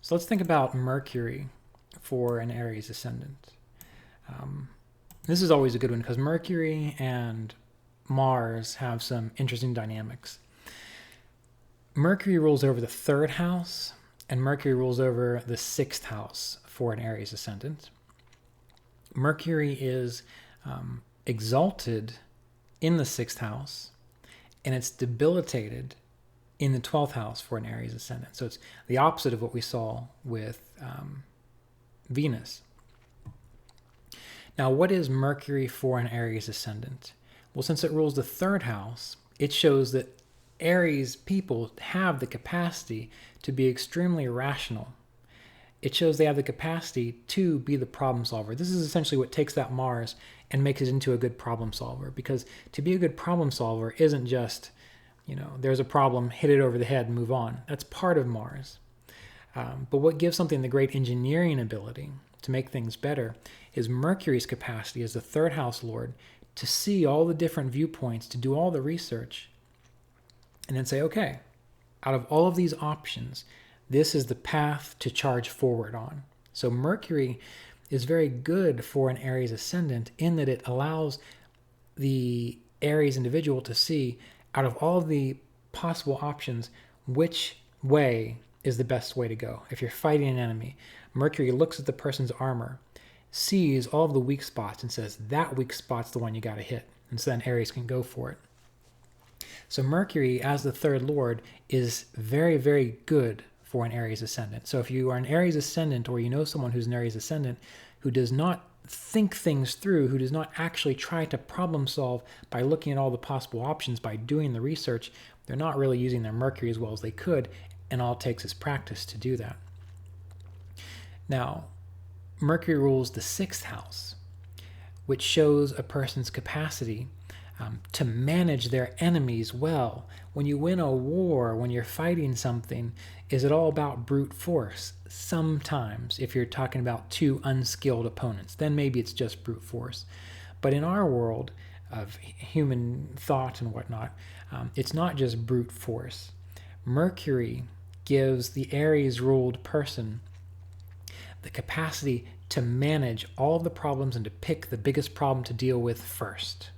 So let's think about Mercury for an Aries ascendant. This is always a good one because Mercury and Mars have some interesting dynamics. Mercury rules over the third house, and Mercury rules over the sixth house for an Aries ascendant. Mercury is exalted in the sixth house, and it's debilitated in the 12th house for an Aries ascendant. So it's the opposite of what we saw with Venus. Now, what is Mercury for an Aries ascendant? Well, since it rules the third house, it shows that Aries people have the capacity to be extremely rational. It shows they have the capacity to be the problem solver. This is essentially what takes that Mars and makes it into a good problem solver, because to be a good problem solver isn't just, there's a problem, hit it over the head and move on. That's part of Mars. But what gives something the great engineering ability to make things better is Mercury's capacity as the third house lord to see all the different viewpoints, to do all the research, and then say, okay, out of all of these options, this is the path to charge forward on. So Mercury is very good for an Aries ascendant in that it allows the Aries individual to see, out of all of the possible options, which way is the best way to go. If you're fighting an enemy, Mercury looks at the person's armor, sees all of the weak spots, and says, that weak spot's the one you got to hit. And so then Aries can go for it. So Mercury, as the third lord, is very, very good for an Aries ascendant. So if you are an Aries ascendant, or you know someone who's an Aries ascendant who does not think things through, who does not actually try to problem solve by looking at all the possible options, by doing the research, they're not really using their Mercury as well as they could, and all it takes is practice to do that. Now, Mercury rules the sixth house, which shows a person's capacity to manage their enemies well. When you win a war, when you're fighting something, is it all about brute force? Sometimes, if you're talking about two unskilled opponents, then maybe it's just brute force. But in our world of human thought and whatnot, it's not just brute force. Mercury gives the Aries-ruled person the capacity to manage all the problems and to pick the biggest problem to deal with first.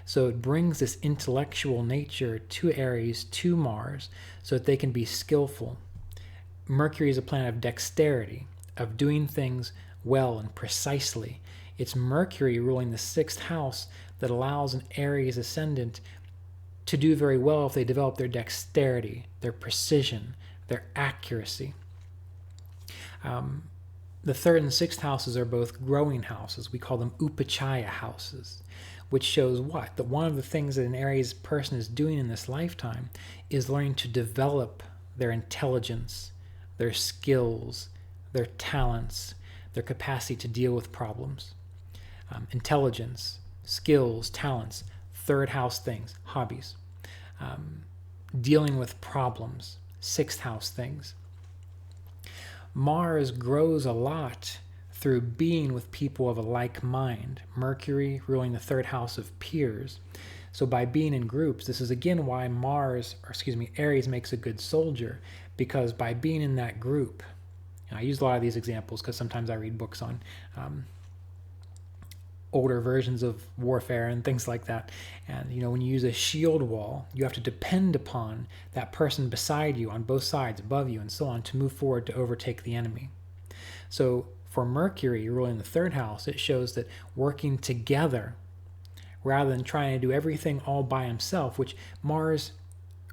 So it brings this intellectual nature to Aries, to Mars, so that they can be skillful. Mercury is a planet of dexterity, of doing things well and precisely. It's Mercury ruling the sixth house that allows an Aries ascendant to do very well if they develop their dexterity, their precision, their accuracy. The third and sixth houses are both growing houses. We call them upachaya houses, which shows what? That one of the things that an Aries person is doing in this lifetime is learning to develop their intelligence, their skills, their talents, their capacity to deal with problems. Intelligence, skills, talents, third house things, hobbies. Dealing with problems, sixth house things. Mars grows a lot through being with people of a like mind. Mercury ruling the third house of peers. So by being in groups, this is again why Aries makes a good soldier, because by being in that group, and I use a lot of these examples because sometimes I read books on older versions of warfare and things like that. And when you use a shield wall, you have to depend upon that person beside you on both sides, above you, and so on, to move forward to overtake the enemy. So for Mercury ruling the third house, it shows that working together rather than trying to do everything all by himself, which Mars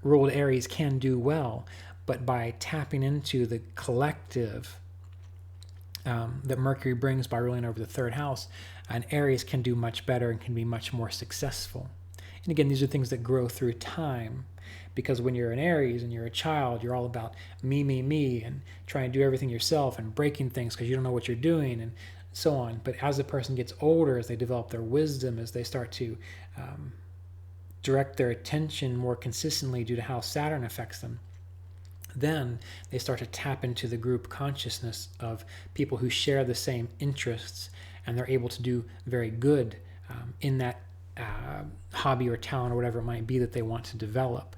ruled Aries can do well, but by tapping into the collective that Mercury brings by ruling over the third house, an Aries can do much better and can be much more successful. And again, these are things that grow through time, because when you're an Aries and you're a child, you're all about me, and trying to do everything yourself and breaking things because you don't know what you're doing and so on. But as the person gets older, as they develop their wisdom, as they start to direct their attention more consistently due to how Saturn affects them, then they start to tap into the group consciousness of people who share the same interests, and they're able to do very good in that hobby or talent or whatever it might be that they want to develop.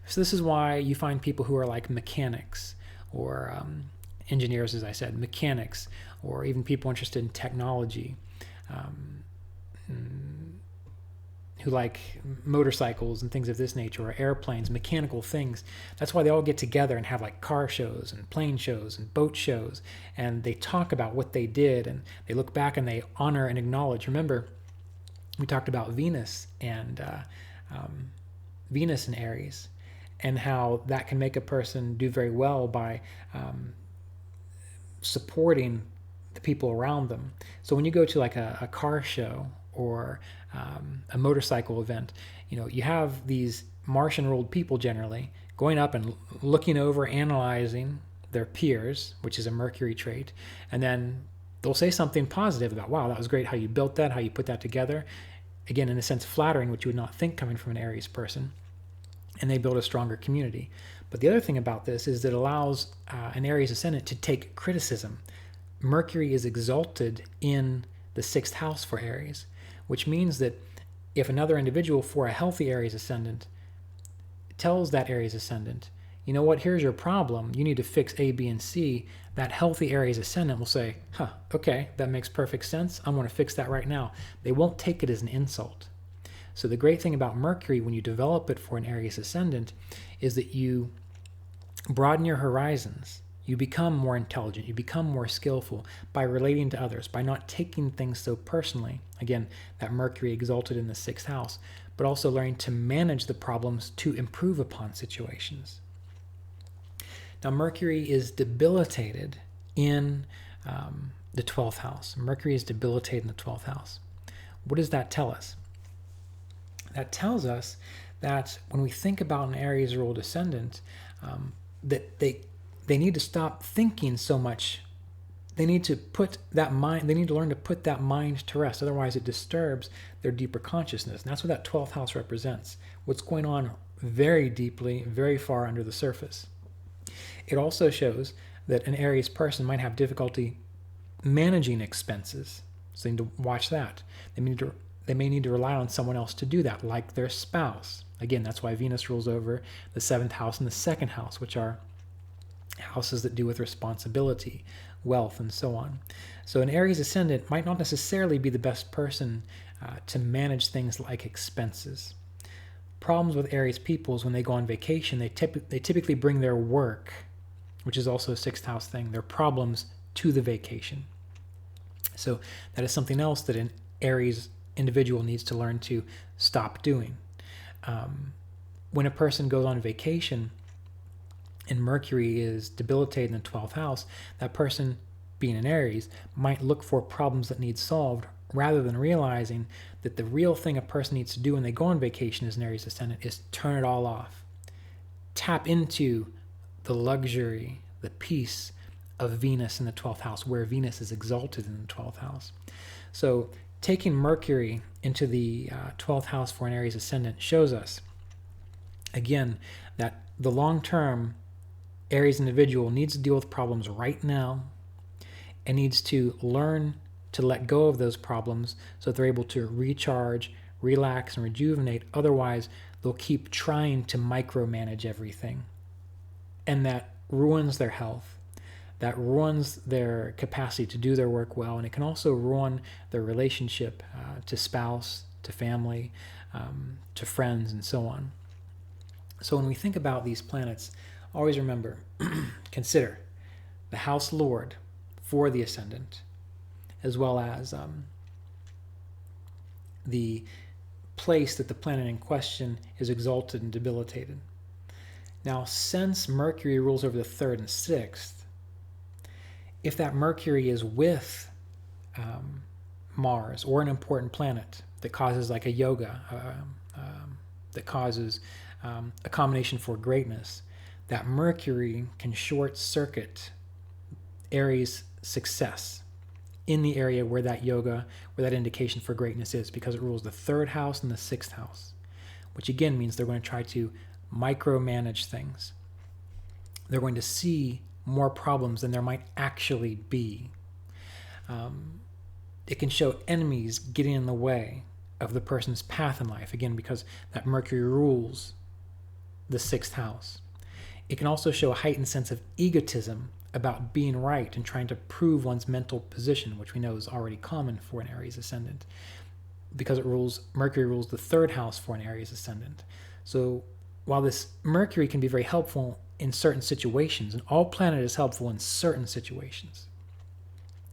So this is why you find people who are like mechanics or engineers, as I said, mechanics, or even people interested in technology, who like motorcycles and things of this nature, or airplanes, mechanical things. That's why they all get together and have like car shows and plane shows and boat shows, and they talk about what they did, and they look back and they honor and acknowledge. Remember, we talked about Venus and Aries, and how that can make a person do very well by supporting the people around them. So when you go to like a car show or a motorcycle event, you have these Martian ruled people generally going up and looking over, analyzing their peers, which is a Mercury trait, and then they'll say something positive about, wow, that was great how you built that, how you put that together. Again, in a sense, flattering, which you would not think coming from an Aries person, and they build a stronger community. But the other thing about this is that it allows an Aries ascendant to take criticism. Mercury is exalted in the 6th house for Aries, which means that if another individual for a healthy Aries ascendant tells that Aries ascendant, you know what, here's your problem, you need to fix A, B, and C, that healthy Aries ascendant will say, okay, that makes perfect sense, I want to fix that right now. They won't take it as an insult. So the great thing about Mercury, when you develop it for an Aries ascendant, is that you broaden your horizons. You become more intelligent, you become more skillful by relating to others, by not taking things so personally. Again, that Mercury exalted in the 6th house, but also learning to manage the problems to improve upon situations. Now, Mercury is debilitated in the 12th house. Mercury is debilitated in the 12th house. What does that tell us? That tells us that when we think about an Aries ruled ascendant, that they need to stop thinking so much. They need to learn to put that mind to rest. Otherwise, it disturbs their deeper consciousness. And that's what that 12th house represents. What's going on very deeply, very far under the surface. It also shows that an Aries person might have difficulty managing expenses. So they need to watch that. They may need to rely on someone else to do that, like their spouse. Again, that's why Venus rules over the 7th house and the 2nd house, which are houses that do with responsibility, wealth, and so on. So an Aries ascendant might not necessarily be the best person to manage things like expenses. Problems with Aries people is when they go on vacation, they typically bring their work, which is also a 6th house thing, their problems to the vacation. So that is something else that an Aries individual needs to learn to stop doing. When a person goes on vacation and Mercury is debilitated in the 12th house, that person, being an Aries, might look for problems that need solved rather than realizing that the real thing a person needs to do when they go on vacation as an Aries ascendant is turn it all off. Tap into the luxury, the peace of Venus in the 12th house, where Venus is exalted in the 12th house. So taking Mercury into the 12th house for an Aries ascendant shows us, again, that the long-term Aries individual needs to deal with problems right now and needs to learn to let go of those problems so that they're able to recharge, relax, and rejuvenate. Otherwise, they'll keep trying to micromanage everything. And that ruins their health. That ruins their capacity to do their work well. And it can also ruin their relationship to spouse, to family, to friends, and so on. So when we think about these planets, always remember, consider the house lord for the ascendant, as well as the place that the planet in question is exalted and debilitated. Now, since Mercury rules over the 3rd and 6th, if that Mercury is with Mars or an important planet that causes like a yoga, that causes a combination for greatness, that Mercury can short circuit Aries' success in the area where that yoga, where that indication for greatness is, because it rules the 3rd house and the 6th house, which again means they're going to try to micromanage things. They're going to see more problems than there might actually be. It can show enemies getting in the way of the person's path in life, again, because that Mercury rules the 6th house. It can also show a heightened sense of egotism about being right and trying to prove one's mental position, which we know is already common for an Aries ascendant, because Mercury rules the third house for an Aries ascendant. So while this Mercury can be very helpful in certain situations, and all planet is helpful in certain situations,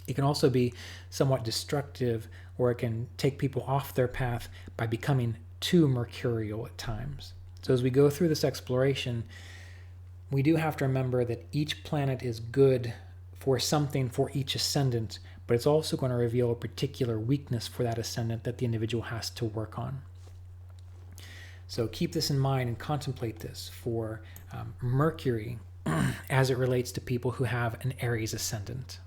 it can also be somewhat destructive, or it can take people off their path by becoming too mercurial at times. So as we go through this exploration, we do have to remember that each planet is good for something for each ascendant, but it's also going to reveal a particular weakness for that ascendant that the individual has to work on. So keep this in mind and contemplate this for Mercury as it relates to people who have an Aries ascendant.